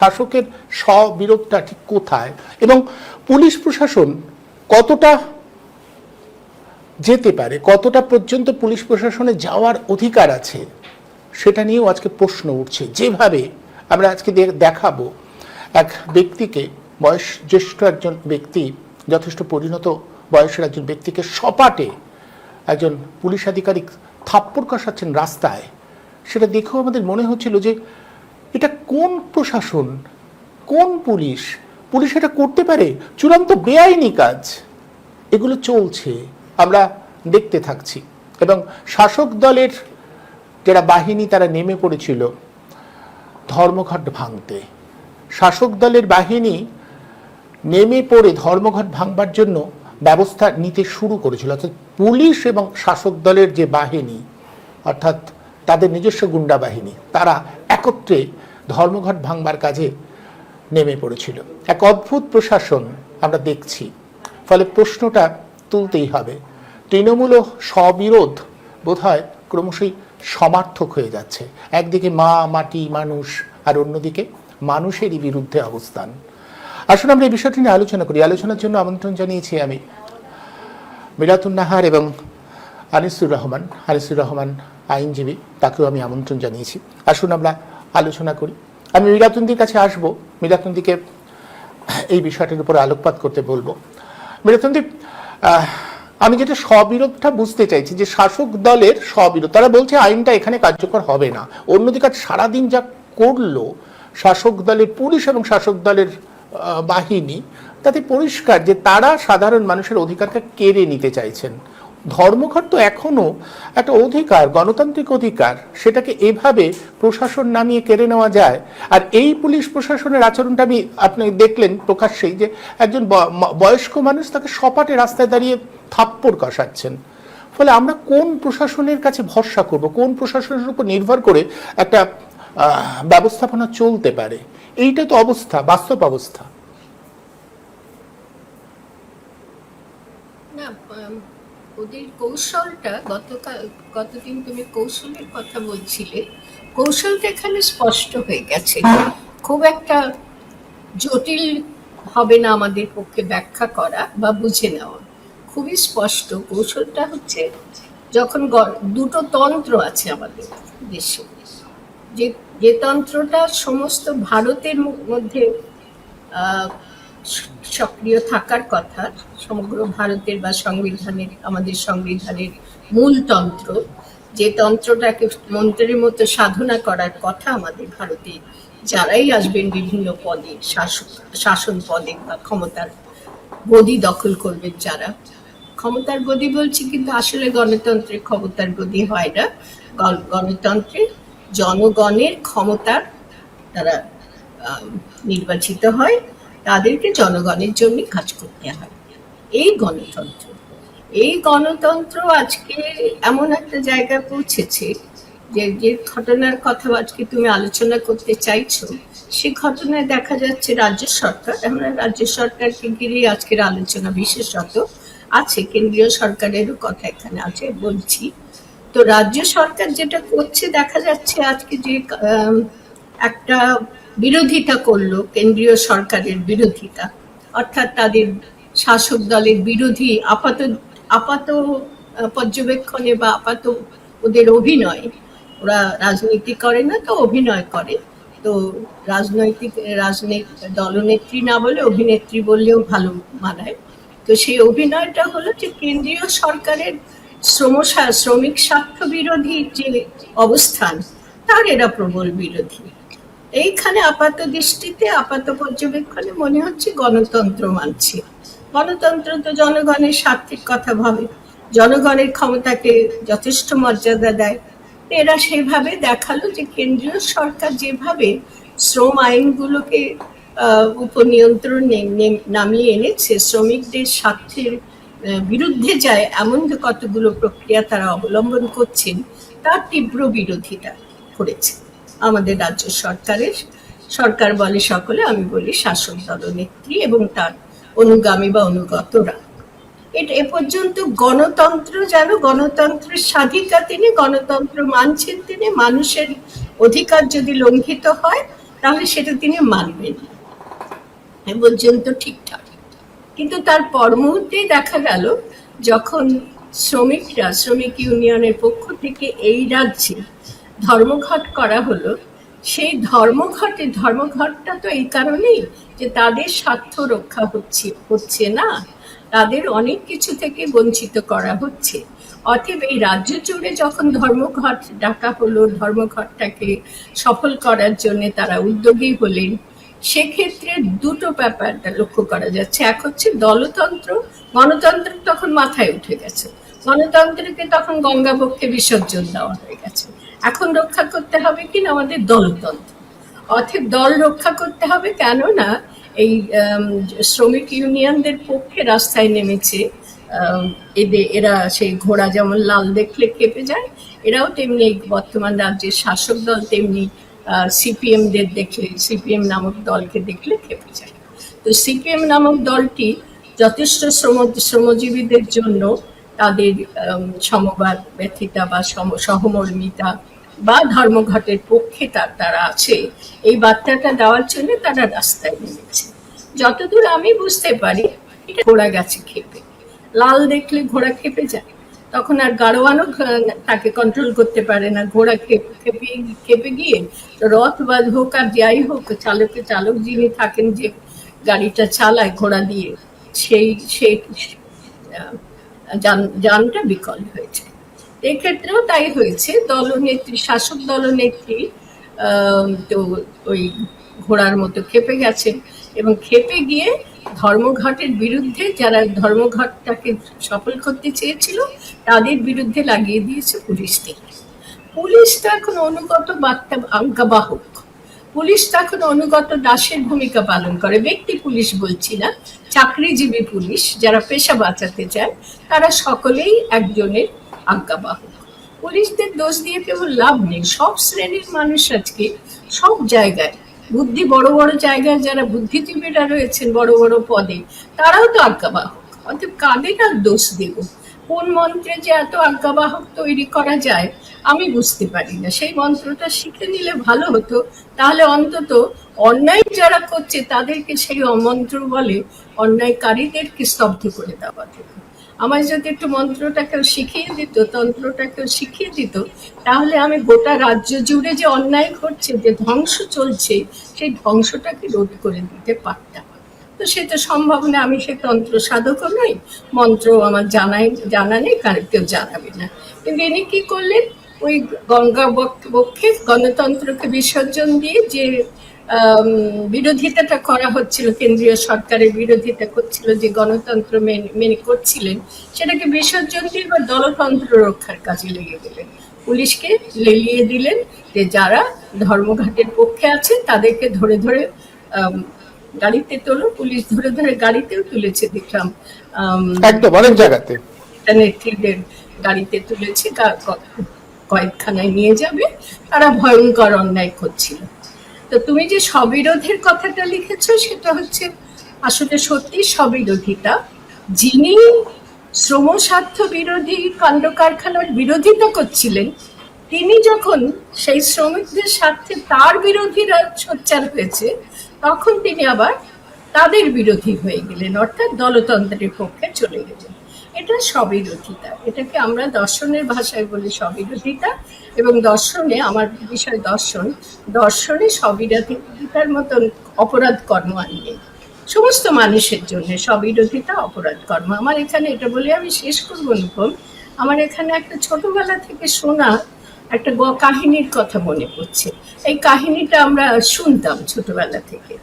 শাসকের স্ববিরোধটা ঠিক কোথায় এবং পুলিশ প্রশাসন কতটা যেতে পারে, কতটা পর্যন্ত পুলিশ প্রশাসনে যাওয়ার অধিকার আছে, সেটা নিয়েও আজকে প্রশ্ন উঠছে। যেভাবে আমরা আজকে দেখাবো এক ব্যক্তিকে, বয়স জ্যেষ্ঠ একজন ব্যক্তি, যথেষ্ট পরিণত বয়সের একজন ব্যক্তিকে সপাটে একজন পুলিশ আধিকারিক থাপ্পড় কষাচ্ছেন রাস্তায়, সেটা দেখেও আমাদের মনে হচ্ছিল যে এটা কোন প্রশাসন, কোন পুলিশ এটা করতে পারে? চূড়ান্ত বেআইনি কাজ এগুলো চলছে, আমরা দেখতে থাকছি। এবং শাসক দলের যারা বাহিনী তারা নেমে পড়েছিল ধর্মঘট ভাঙতে। শাসক দলের বাহিনী নেমে পড়ে ধর্মঘট ভাঙবার জন্য ব্যবস্থা নিতে শুরু করেছিল। অর্থাৎ পুলিশ এবং শাসক দলের যে বাহিনী, অর্থাৎ তাদের নিজস্ব গুন্ডা বাহিনী, তারা একত্রে ধর্মঘট ভাঙবার কাজে নেমে পড়েছিল। এক অদ্ভুত প্রশাসন আমরা দেখছি। ফলে প্রশ্নটা তুলতেই হবে, তৃণমূল স্ববিরোধ বোধহয় ক্রমশই সমার্থক হয়ে যাচ্ছে। একদিকে মা, মাটি, মানুষ, আর অন্যদিকে মানুষেরই বিরুদ্ধে অবস্থান। আসলে আমরা এই বিষয়টি নিয়ে আলোচনা করি। আলোচনার জন্য আমন্ত্রণ জানিয়েছি আমি মিরাতুন নাহার এবং আনিসুর রহমান আইনজীবী, তাকেও আমি আমন্ত্রণ জানিয়েছি। আসুন আমরা আলোচনা করি। আমি মিরাতুনদির কাছে আসব, মিরাতুনদিকে এই বিষয়টির উপর আলোকপাত করতে বলবো। মিরাতুনদি, আমি যেটা স্ববিরোধটা বুঝতে চাইছি, যে শাসক দলের স্ববিরোধ, তারা বলছে আইনটা এখানে কার্যকর হবে না। অন্যদিকে সারাদিন যা করলো শাসক দলের পুলিশ এবং শাসক দলের বাহিনী, তাতে পরিষ্কার যে তারা সাধারণ মানুষের অধিকারকে কেড়ে নিতে চাইছেন। ধর্মঘট তো এখনো একটা অধিকার, গণতান্ত্রিক অধিকার, সেটাকে এভাবে প্রশাসন নামিয়ে কেড়ে নেওয়া যায়? আর এই পুলিশ প্রশাসনের আচরণটা আপনি দেখলেন প্রকাশ্যেই, যে একজন বয়স্ক মানুষ তাকে সপাটে রাস্তায় দাঁড়িয়ে থাপ্পড় কষাচ্ছেন। ফলে আমরা কোন প্রশাসনের কাছে ভরসা করব, কোন প্রশাসনের উপর নির্ভর করে একটা ব্যবস্থাপনা চলতে পারে? এইটা তো অবস্থা, বাস্তব অবস্থা। না, ওদের কৌশলটা, গতদিন তুমি কৌশলের কথা বলছিলে, কৌশলটা এখানে স্পষ্ট হয়ে গেছে। খুব একটা জটিল হবে না আমাদের পক্ষে ব্যাখ্যা করা বা বুঝে নেওয়া, খুবই স্পষ্ট। কৌশলটা হচ্ছে, যখন দুটো তন্ত্র আছে আমাদের দেশে, যে তন্ত্রটা সমস্ত ভারতের মধ্যে সক্রিয় থাকার কথা, সমগ্র ভারতের বা সংবিধানের, আমাদের সংবিধানের মূল তন্ত্র, যে তন্ত্রটাকে মন্ত্রের মতো সাধনা করার কথা আমাদের ভারতে, যারাই আসবেন বিভিন্ন পদে, শাসন পদে বা ক্ষমতার গদি দখল করবেন, যারা ক্ষমতার গদি বলছি, কিন্তু আসলে গণতন্ত্রে ক্ষমতার গদি হয় না। গণতন্ত্রে জনগণের ক্ষমতার তারা নির্বাচিত হয়, তাদেরকে জনগণের জন্য কাজ করতে হয়। এই গণতন্ত্র আজকে এমন একটা জায়গায় পৌঁছেছে যে ঘটনার কথা আজকে তুমি আলোচনা করতে চাইছো, সে ঘটনায় দেখা যাচ্ছে রাজ্য সরকার, আমরা রাজ্য সরকারকে ঘিরে আজকের আলোচনা বিশেষত আছে, কেন্দ্রীয় সরকারেরও কথা এখানে আছে বলছি। তো রাজ্য সরকার যেটা করছে, দেখা যাচ্ছে আজকে যে একটা বিরোধিতা করলো, কেন্দ্রীয় সরকারের বিরোধিতা, অর্থাৎ তাদের শাসক দলের বিরোধী আপাত পর্যবেক্ষণে বা আপাত ওদের অভিনয়, ওরা রাজনীতি করে না তো অভিনয় করে, তো রাজনৈতিক দলনেত্রী না বলে অভিনেত্রী বললেও ভালো মানায়। তো সেই অভিনয়টা হলো যে কেন্দ্রীয় সরকারের শ্রমিক স্বার্থ বিরোধী যে অবস্থান, তার এরা প্রবল বিরোধী। এইখানে আপাত দৃষ্টিতে, আপাত পর্যবেক্ষণে মনে হচ্ছে গণতন্ত্র মানছে। গণতন্ত্র তো জনগণের স্বার্থের কথা ভাবে, জনগণের ক্ষমতাকে যথেষ্ট মর্যাদা দেয়। এরা সেভাবে দেখালো যে কেন্দ্রীয় সরকার যেভাবে শ্রম আইনগুলোকে উপনিয়ন্ত্রণ নামিয়ে এনেছে, শ্রমিকদের স্বার্থের বিরুদ্ধে যায় এমন যে কতগুলো প্রক্রিয়া তারা অবলম্বন করছেন, তার তীব্র বিরোধিতা করেছে আমাদের রাজ্য সরকারের। সরকার বলে সকলে, আমি বলি শাসক দলনেত্রী এবং তার অনুগামী বা অনুগতরা। এটা এ পর্যন্ত গণতন্ত্র, যেন গণতন্ত্রের স্বাধিকার তিনি, গণতন্ত্র মানছেন তিনি, মানুষের অধিকার যদি লঙ্ঘিত হয় তাহলে সেটা তিনি মানবেন না, এ পর্যন্ত ঠিকঠাক। কিন্তু তার পর মুহূর্তেই দেখা গেল যখন শ্রমিকরা, শ্রমিক ইউনিয়নের পক্ষ থেকে এই রাজ্যে ধর্মঘট করা হলো, সেই ধর্মঘটটা তো এই কারণেই যে তাদের স্বার্থ রক্ষা হচ্ছে না, তাদের অনেক কিছু থেকে বঞ্চিত করা হচ্ছে। অতএব এই রাজ্য জুড়ে যখন ধর্মঘট ডাকা হলো, ধর্মঘটটাকে সফল করার জন্য তারা উদ্যোগী হলেন, সেক্ষেত্রে দুটো ব্যাপারটা লক্ষ্য করা যাচ্ছে। এক হচ্ছে দলতন্ত্র, গণতন্ত্র তখন মাথায় উঠে গেছে, গণতন্ত্রকে তখন গঙ্গাবক্ষে বিসর্জন দেওয়া হয়ে গেছে। এখন রক্ষা করতে হবে কিনা আমাদের দলতন্ত্র, অতএব দল রক্ষা করতে হবে। কেননা এই শ্রমিক ইউনিয়নদের পক্ষে রাস্তায় নেমেছে এরা, সেই ঘোড়া যেমন লাল দেখলে খেপে যায়, এরাও তেমনি বর্তমান রাজ্যের শাসক দল তেমনি সিপিএম দের দেখলে, সিপিএম নামক দলকে দেখলে খেপে যায়। তো সিপিএম নামক দলটি যথেষ্ট শ্রমজীবীদের জন্য তাদের সমবাদ ব্যথিতা বা সহমর্মিতা বা ধর্মঘটের পক্ষে তারা আছে, এই বার্তাটা দেওয়ার জন্য তারা রাস্তায় নেমেছে। যতদূর আমি বুঝতে পারি ঘোড়া গেছে খেপে, লাল দেখলে ঘোড়া খেপে যায়, তখন আর গাড়োয়ানও তাকে কন্ট্রোল করতে পারে না। ঘোড়া খেপে গিয়ে রথ বা হোক আর যাই হোক, চালক যিনি থাকেন, যে গাড়িটা চালায় ঘোড়া দিয়ে, সেই যানটা বিকল হয়েছে। এক্ষেত্রেও তাই হয়েছে। দলনেত্রী, শাসক দলনেত্রী তো ওই ঘোড়ার মতো খেপে গেছেন, এবং খেপে গিয়ে ধর্মঘটের বিরুদ্ধে, যারা ধর্মঘটটাকে সফল করতে চেয়েছিল তাদের বিরুদ্ধে লাগিয়ে দিয়েছে পুলিশ থেকে। পুলিশ তো এখন অনুগত আজ্ঞাবাহক, পুলিশ তো এখন অনুগত দাসের ভূমিকা পালন করে। ব্যক্তি পুলিশ বলছি না, চাকরিজীবী পুলিশ যারা পেশা বাঁচাতে চায় তারা সকলেই একজনের আজ্ঞাবাহক। পুলিশদের দোষ দিয়ে কেবল লাভ নেই। সব শ্রেণীর মানুষ আজকে সব জায়গায়, বড় বড় জায়গায় যারা বুদ্ধিজীবীরা রয়েছেন বড় বড় পদে, তারাও তো আজ্ঞাবাহক। অর্থাৎ কাদের আর দোষ দেব? কোন মন্ত্রে যে এত আজ্ঞাবাহক তৈরি করা যায় আমি বুঝতে পারি না। সেই মন্ত্রটা শিখে নিলে ভালো হতো, তাহলে অন্তত অন্যায় যারা করছে তাদেরকে সেই অমন্ত্র বলে অন্যায়কারীদেরকে স্তব্ধ করে দেওয়া যেত। আমার যদি একটু মন্ত্রটাকেও শিখিয়ে দিত, তন্ত্রটাকেও শিখিয়ে দিত, তাহলে আমি গোটা রাজ্য জুড়ে যে অন্যায় ঘটছে, যে ধ্বংস চলছে, সেই ধ্বংসটাকে রোধ করে দিতে পারতাম। তো সেটা সম্ভব না, আমি সে তন্ত্র সাধকও নই, মন্ত্র আমার জানা নেই, কেউ জানাবে না। কিন্তু ইনি কি করলেন, ওই গঙ্গা বক্ষে গণতন্ত্রকে বিসর্জন দিয়ে যে বিরোধিতাটা করা হচ্ছিল, কেন্দ্রীয় সরকারের বিরোধিতা করছিল, যে গণতন্ত্র মেনে করছিলেন, সেটাকে বিসর্জন দিয়ে এবার দলতন্ত্র রক্ষার কাজে লেগে গেলেন। পুলিশকে লেলিয়ে দিলেন যে যারা ধর্মঘটের পক্ষে আছে তাদেরকে ধরে ধরে গাড়িতে তোলো। পুলিশ ধরে ধরে গাড়িতেও তুলেছে, দেখলাম একদম অনেক জায়গাতে নেত্রীদের গাড়িতে তুলেছে, কয়েকখানায় নিয়ে যাবে, তারা ভয়ঙ্কর অন্যায় করছিল। তো তুমি যে স্ববিরোধের কথাটা লিখেছো, সেটা হচ্ছে আসলে সত্যি স্ববিরোধিতা। যিনি শ্রম স্বার্থ বিরোধী কাণ্ড কারখানার বিরোধিতা করছিলেন, তিনি যখন সেই শ্রমিকদের স্বার্থে তার বিরোধীরা সোচ্চার হয়েছে, তখন তিনি আবার তাদের বিরোধী হয়ে গেলেন, অর্থাৎ দলতন্ত্রের পক্ষে চলে গেলেন। এটা স্ববিরোধিতা, এটাকে আমরা দর্শনের ভাষায় বলি স্ববিরোধিতা। এবং দর্শনে, আমার বিষয় দর্শনে স্ববিরোধিতার মতন অপরাধ কর্ম আনবে সমস্ত মানুষের জন্য। স্ববিরোধিতা অপরাধ কর্ম। আমার এখানে এটা বলে আমি শেষ করবো অনুপম, আমার এখানে একটা ছোটবেলা থেকে শোনা একটা কাহিনীর কথা মনে পড়ছে। এই কাহিনীটা আমরা শুনতাম ছোটবেলা থেকে,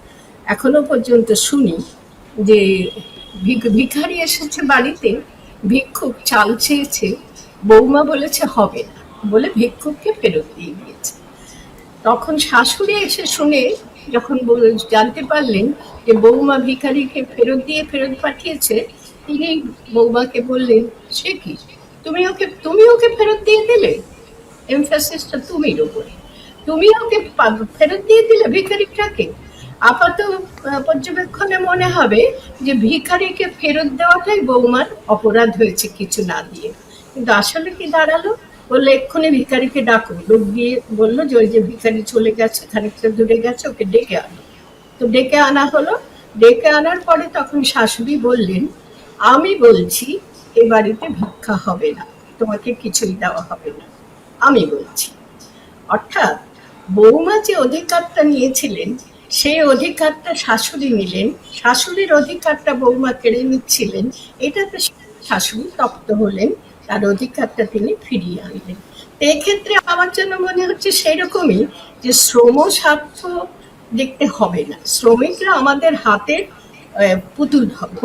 এখনো পর্যন্ত শুনি। যে ভিখারি এসেছে বাড়িতে, ভিক্ষুক চাল চেয়েছে, বৌমা বলেছে হবে না বলে ভিক্ষুককে ফেরত দিয়ে দিয়েছে। তখন শাশুড়ি এসে শুনে যখন জানতে পারলেন যে বৌমা ভিখারিকে ফেরত পাঠিয়েছে, তিনি বৌমাকে বললেন, সে কি, তুমি ওকে ফেরত দিয়ে দিলে? এমফাসিসটা তুমির উপরে, তুমি ওকে ফেরত দিয়ে দিলে ভিখারিটাকে। আপাত পর্যবেক্ষণে মনে হবে যে ভিখারিকে ফেরত দেওয়াটাই বৌমার অপরাধ হয়েছে কিছু না দিয়ে, কিন্তু আসলে কি দাঁড়ালো, বললো এক্ষুনি ভিখারিকে ডাকো। লোক গিয়ে বললো যে ওই যে ভিখারি চলে গেছে, খানিকটা দূরে গেছে, ওকে ডেকে আনো। তো ডেকে আনা হলো। ডেকে আনার পরে তখন শাশুড়ি বললেন, আমি বলছি এ বাড়িতে ভিক্ষা হবে না, তোমাকে কিছুই দেওয়া হবে না, আমি বলছি। অর্থাৎ বৌমা যে অধিকারটা নিয়েছিলেন সেই অধিকারটা শাশুড়ি নিলেন, শাশুড়ির অধিকারটা বৌমা কেড়ে নিচ্ছিলেন। এটাতে শাশুড়ি তপ্ত হলেন, তার অধিকারটা তিনি ফিরিয়ে আনলেন। এক্ষেত্রে আমার জন্য মনে হচ্ছে সেরকমই, যে শ্রম স্বার্থ দেখতে হবে না, শ্রমিকরা আমাদের হাতের পুতুল হবে।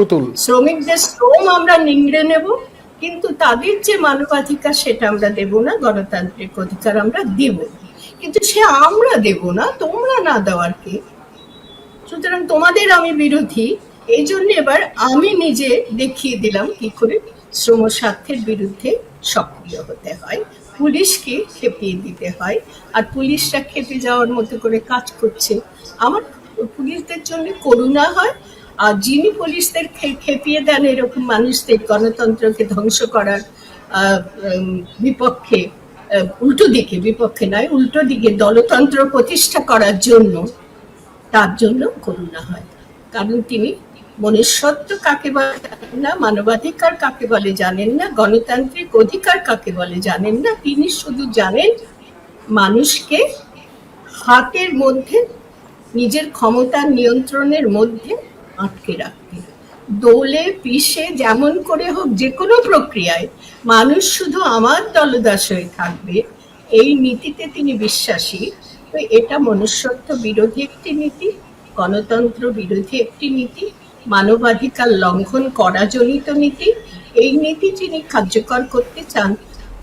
শ্রমিকদের শ্রম আমরা নিংড়ে নেব, কিন্তু তাদের যে মানবাধিকার সেটা আমরা দেব না, গণতান্ত্রিক অধিকার আমরা দেব, কিন্তু সে আমরা দেব না, তোমরা না দেওয়ার কে? সুতরাং তোমাদের আমি বিরোধী, এই জন্য এবার আমি নিজে দেখিয়ে দিলাম কি করে শ্রম স্বার্থের বিরুদ্ধে সক্রিয় হতে হয়, পুলিশকে খেপিয়ে দিতে হয়। আর পুলিশরা খেপে যাওয়ার মতো করে কাজ করছে। আমার পুলিশদের জন্য করুণা হয়, আর যিনি পুলিশদের খেপিয়ে দেন এরকম মানুষদের, গণতন্ত্রকে ধ্বংস করার বিপক্ষে, উল্টো দিকে, বিপক্ষে নয় উল্টো দিকে দলতন্ত্র প্রতিষ্ঠা করার জন্য, তার জন্য করুণা হয়। কারণ তিনি মনুষ্যত্ব কাকে বলে জানেন না, মানবাধিকার কাকে বলে জানেন না, গণতান্ত্রিক অধিকার কাকে বলে জানেন না। তিনি শুধু জানেন মানুষকে হাতের মধ্যে, নিজের ক্ষমতার নিয়ন্ত্রণের মধ্যে আটকে রাখতে। দোলে পিষে যেমন করে হোক, যে কোনো প্রক্রিয়ায় মানুষ শুধু আমার দলদাস হয়ে থাকবে, এই নীতিতে তিনি বিশ্বাসী। তো এটা মনুষ্যত্ব বিরোধী একটি নীতি, গণতন্ত্র বিরোধী একটি নীতি, মানবাধিকার লঙ্ঘন করা জনিত নীতি। এই নীতি যিনি কার্যকর করতে চান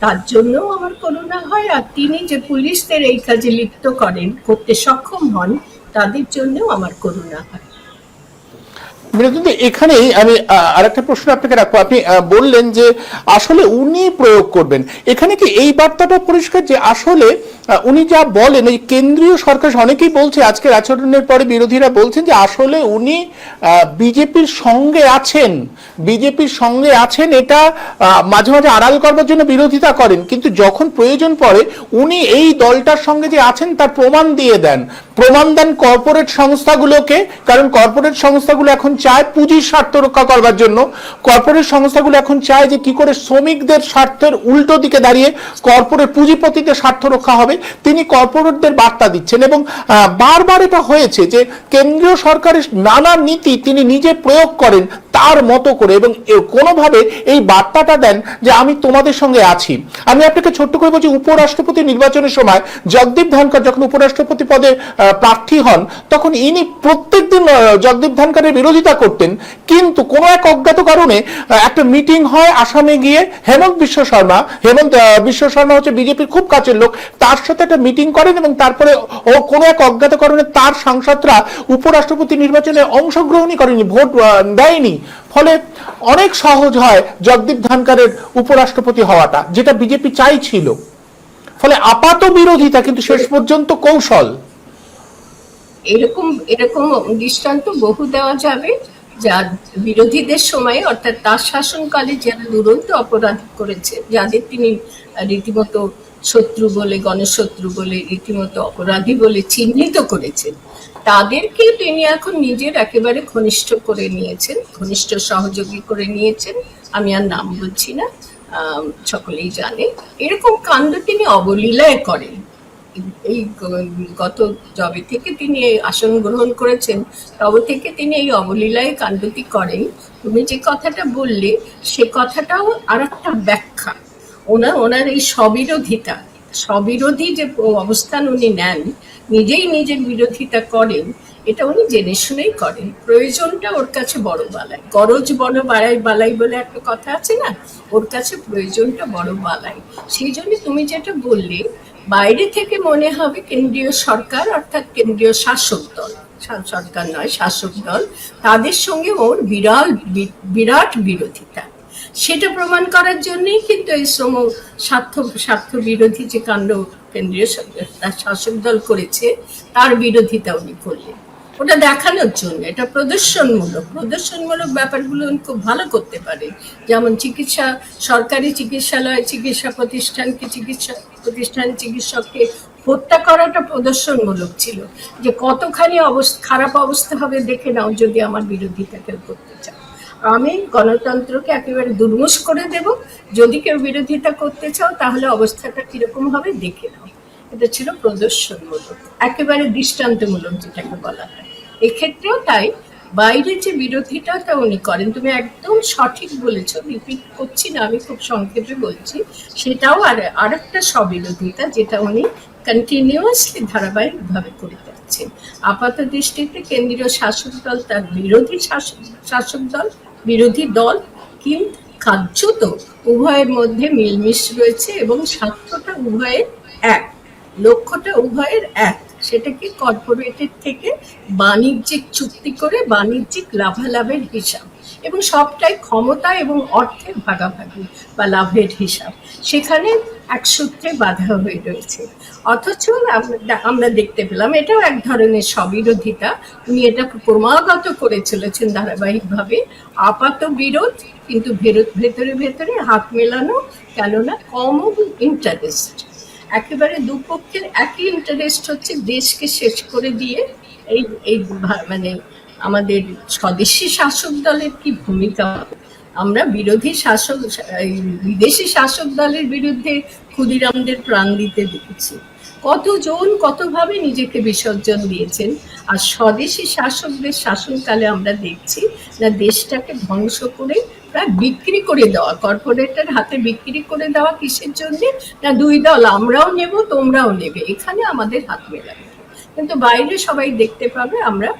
তার জন্য আমার করুণা হয়। আর তিনি যে পুলিশদের এই কাজে লিপ্ত করেন, করতে সক্ষম হন, তাদের জন্যও আমার করুণা হয়। কিন্তু এখানেই আমি আরেকটা প্রশ্ন আপনাকে রাখবো। আপনি বললেন যে আসলে উনি প্রয়োগ করবেন, এখানে কি এই বার্তাটা পরিষ্কার যে আসলে উনি যা বলেন, এই কেন্দ্রীয় সরকার, অনেকেই বলছে আজকের আচরণের পরে বিরোধীরা বলছেন যে আসলে উনি বিজেপির সঙ্গে আছেন, বিজেপির সঙ্গে আছেন, এটা মাঝে মাঝে আড়াল করবার জন্য বিরোধিতা করেন, কিন্তু যখন প্রয়োজন পড়ে উনি এই দলটার সঙ্গে যে আছেন তার প্রমাণ দিয়ে দেন, প্রমাণ দেন কর্পোরেট সংস্থাগুলোকে। কারণ কর্পোরেট সংস্থাগুলো এখন চায় পুঁজির স্বার্থ রক্ষা করবার জন্য, কর্পোরেট সংস্থাগুলো এখন চায় যে কি করে শ্রমিকদের স্বার্থের উল্টো দিকে দাঁড়িয়ে কর্পোরেট পুঁজিপতিদের স্বার্থ রক্ষা হবে। তিনি কর্পোরেটদের বার্তা দিচ্ছেন এবং বারবার এটা হয়েছে যে কেন্দ্রীয় সরকারের নানা নীতি তিনি নিজে প্রয়োগ করেন তার মতো করে, এবং কোনোভাবে এই বার্তাটা দেন যে আমি তোমাদের সঙ্গে আছি। আমি আপনাকে ছোট্ট করে বলছি, উপরাষ্ট্রপতি নির্বাচনের সময় জগদীপ ধনখড় যখন উপরাষ্ট্রপতি পদে প্রার্থী হন, তখন ইনি প্রত্যেকদিন জগদীপ ধনখড়ের বিরোধিতা করতেন, কিন্তু কোনো এক অজ্ঞাত কারণে একটা মিটিং হয় আসামে গিয়ে, হেমন্ত বিশ্ব শর্মা হচ্ছে বিজেপির খুব কাছের লোক, তার সাথে একটা মিটিং করেন এবং তারপরে ও কোনো এক অজ্ঞাত কারণে তার সাংসদরা উপরাষ্ট্রপতি নির্বাচনে অংশগ্রহণই করেনি, ভোট দেয়নি। ফলে অনেক সহজ হয় জগদীপ ধনখড়ের উপরাষ্ট্রপতি হওয়াটা, যেটা বিজেপি চাইছিল। ফলে আপাত বিরোধিতা কিন্তু শেষ পর্যন্ত কৌশল। এরকম এরকম দৃষ্টান্ত বহু দেওয়া যাবে, যার বিরোধীদের সময়, অর্থাৎ তার শাসনকালে যারা দুরন্ত অপরাধ করেছে, যাদের তিনি রীতিমতো শত্রু বলে, গণশত্রু বলে, রীতিমতো অপরাধী বলে চিহ্নিত করেছেন, তাদেরকে তিনি এখন নিজের একেবারে ঘনিষ্ঠ করে নিয়েছেন, ঘনিষ্ঠ সহযোগী করে নিয়েছেন। আমি আর নাম বলছি না, সকলেই জানে। এরকম কাণ্ড তিনি অবলীলায় করেন। এই গত যবে থেকে তিনি আসন গ্রহণ করেছেন তবে থেকে তিনি এই অবলীলায় কাণ্ডটি করেন। তুমি যে কথাটা বললে সে কথাটাও আর একটা ব্যাখ্যা। ওনার এই স্ববিরোধিতা, স্ববিরোধী যে অবস্থান উনি নেন, নিজেই নিজের বিরোধিতা করেন, এটা উনি জেনে শুনেই করেন। প্রয়োজনটা ওর কাছে বড় বালাই, গরজ বড় বালাই বলে একটা কথা আছে না, ওর কাছে প্রয়োজনটা বড় বালাই। সেই জন্য তুমি যেটা বললে, বাইরে থেকে মনে হবে কেন্দ্রীয় সরকার, অর্থাৎ কেন্দ্রীয় শাসক দল, সরকার নয় শাসক দল, তাদের সঙ্গে ওর বিরাট বিরোধিতা। সেটা প্রমাণ করার জন্যই কিন্তু এই স্বার্থ বিরোধী যে কাণ্ড কেন্দ্রীয় শাসক দল করেছে, তার বিরোধিতা উনি করলেন। ওটা দেখানোর জন্য, এটা প্রদর্শনমূলক ব্যাপারগুলো উনি খুব ভালো করতে পারে। যেমন সরকারি চিকিৎসালয়, চিকিৎসা চিকিৎসককে হত্যা করাটা প্রদর্শনমূলক ছিল, যে কতখানি খারাপ অবস্থা হবে দেখে নাও যদি আমার বিরোধিতা কেউ করতে চাও। আমি গণতন্ত্রকে একেবারে দুর্মুষ করে দেব, যদি কেউ বিরোধিতা করতে চাও তাহলে অবস্থাটা কিরকম হবে দেখে নাও। এটা ছিল প্রদর্শনমূলক, একেবারে দৃষ্টান্তমূলক যেটাকে বলা হয়। এক্ষেত্রেও তাই, বাইরে যে বিরোধিতাটা উনি করেন, তুমি একদম সঠিক বলেছ, রিপিট করছি না, আমি খুব সংক্ষেপে বলছি, সেটাও আরেকটা স্ববিরোধিতা যেটা উনি কন্টিনিউয়াসলি ধারাবাহিকভাবে করে যাচ্ছেন। আপাত দৃষ্টিতে কেন্দ্রীয় শাসক দল তার বিরোধী দল, কিন্তু কার্যত উভয়ের মধ্যে মিলমিশ রয়েছে এবং স্বার্থটা উভয়ের এক, লক্ষ্যটা উভয়ের এক, সেটাকে কর্পোরেটের থেকে বাণিজ্যিক চুক্তি করে বাণিজ্যিক লাভালাভের হিসাব, এবং সবটাই ক্ষমতা এবং অর্থের ভাগাভাগি বা লাভের হিসাব, সেখানে এক সূত্রে বাধা হয়ে রয়েছে। অথচ আমরা দেখতে পেলাম এটাও এক ধরনের স্ববিরোধিতা, উনি এটা ক্রমাগত করে চলেছেন ধারাবাহিকভাবে, আপাত বিরোধ কিন্তু ভেতরে ভেতরে হাত মেলানো, কেননা কমন ইন্টারেস্ট, একেবারে দুপক্ষের একই ইন্টারেস্ট হচ্ছে দেশকে শেষ করে দিয়ে এই মানে আমাদের স্বদেশী শাসক দলের কি ভূমিকা। আমরা বিদেশি শাসক দলের বিরুদ্ধে ক্ষুদিরামদের প্রাণ দিতে দেখেছি, কতজন কতভাবে নিজেকে বিসর্জন দিয়েছেন, আর স্বদেশী শাসকদের শাসনকালে আমরা দেখছি না দেশটাকে ধ্বংস করে প্রায় বিক্রি করে দেওয়া, কর্পোরেটের হাতে বিক্রি করে দেওয়া, কিসের জন্য না দুই দল, আমরাও নেব তোমরাও নেবে, এখানে আমাদের হাত মেলাবে। কিন্তু বাইরে সবাই দেখতে পাবে আমরা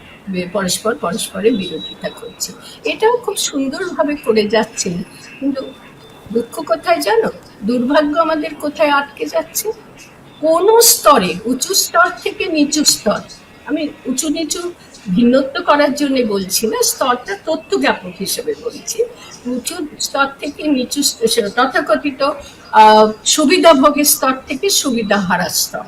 পরস্পরের বিরোধিতা করছি, এটাও খুব সুন্দরভাবে করে যাচ্ছেন। কিন্তু দুঃখ কোথায় জানো, দুর্ভাগ্য আমাদের কোথায় আটকে যাচ্ছে, কোন স্তরে, উঁচু স্তর থেকে নিচু স্তর, আমি উঁচু নিচু ভিন্নত্ব করার জন্য বলছি না, স্তরটা তথ্য জ্ঞাপক হিসেবে বলছি, উঁচু স্তর থেকে নিচু, তথাকথিত সুবিধাভোগের স্তর থেকে সুবিধা হারার স্তর,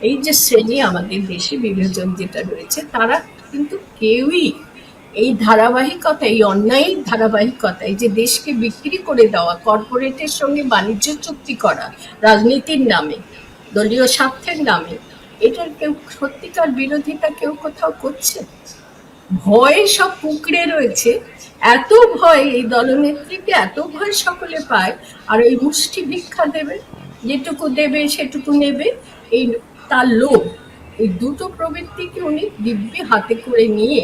এই যে শ্রেণী আমাদের দেশে বিভাজন যেটা রয়েছে, তারা কিন্তু কেউই এই ধারাবাহিকতা, এই অন্যায় ধারাবাহিকতায় যে দেশকে বিক্রি করে দেওয়া, কর্পোরেটের সঙ্গে বাণিজ্য চুক্তি করা রাজনীতির নামে, দলীয় স্বার্থের নামে, এটার কেউ সত্যিকার বিরোধিতা কেউ কোথাও করছে? ভয়ে সব কুঁকড়ে রয়েছে, এত ভয় এই দলনেত্রীকে, এত ভয় সকলে পায়, আর ওই মুষ্টি ভিক্ষা দেবে, যেটুকু দেবে সেটুকু নেবে, এই তার লোভ, এই দুটো প্রবৃত্তিকে উনি দিব্যি হাতে করে নিয়ে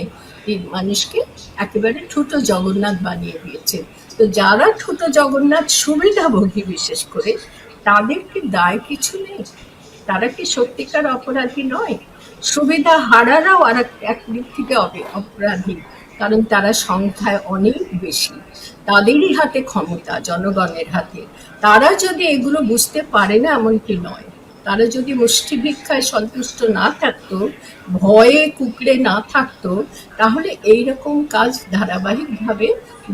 এই মানুষকে একেবারে ঠুটো জগন্নাথ বানিয়ে দিয়েছে। তো যারা ঠুটো জগন্নাথ সুবিধাভোগী বিশেষ করে, তাদের কি দায় কিছু নেই? তারা কি সত্যিকার অপরাধী নয়? সুবিধা হারারাও আর একদিক থেকে অপরাধী, কারণ তারা সংখ্যায় অনেক বেশি, তাদেরই হাতে ক্ষমতা, জনগণের হাতে। তারা যদি এগুলো বুঝতে পারে না এমনকি নয়, তারা যদি মুষ্টি ভিক্ষায় সন্তুষ্ট না থাকতো, ভয়ে কুকড়ে না থাকতো, তাহলে এইরকম কাজ ধারাবাহিকভাবে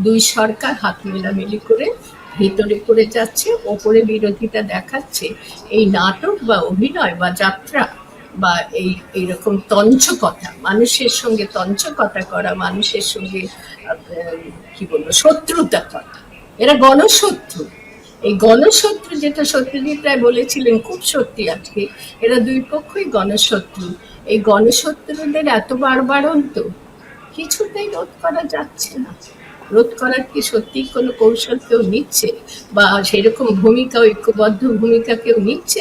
দুই সরকার হাত মেলামেলি করে ভেতরে করে যাচ্ছে, ওপরে বিরোধিতা দেখাচ্ছে। এই নাটক বা অভিনয় বা যাত্রা বা এইরকম তঞ্চকতা, মানুষের সঙ্গে তঞ্চকতা করা, মানুষের সঙ্গে কি বলবো শত্রুতা করা, এরা গণশত্রু। এই গণশত্রু, যেটা সত্যজিৎ রায় বলেছিলেন খুব সত্যি আজকে, এরা দুই পক্ষই গণশত্রু। এই গণশত্রুদের এত বাড়বাড়ন্ত কিছুতেই রোধ করা যাচ্ছে না। রোধ করার কি সত্যি কোনো কৌশল কেউ নিচ্ছে, বা সেরকম ভূমিকা, ঐক্যবদ্ধ ভূমিকা কেউ নিচ্ছে?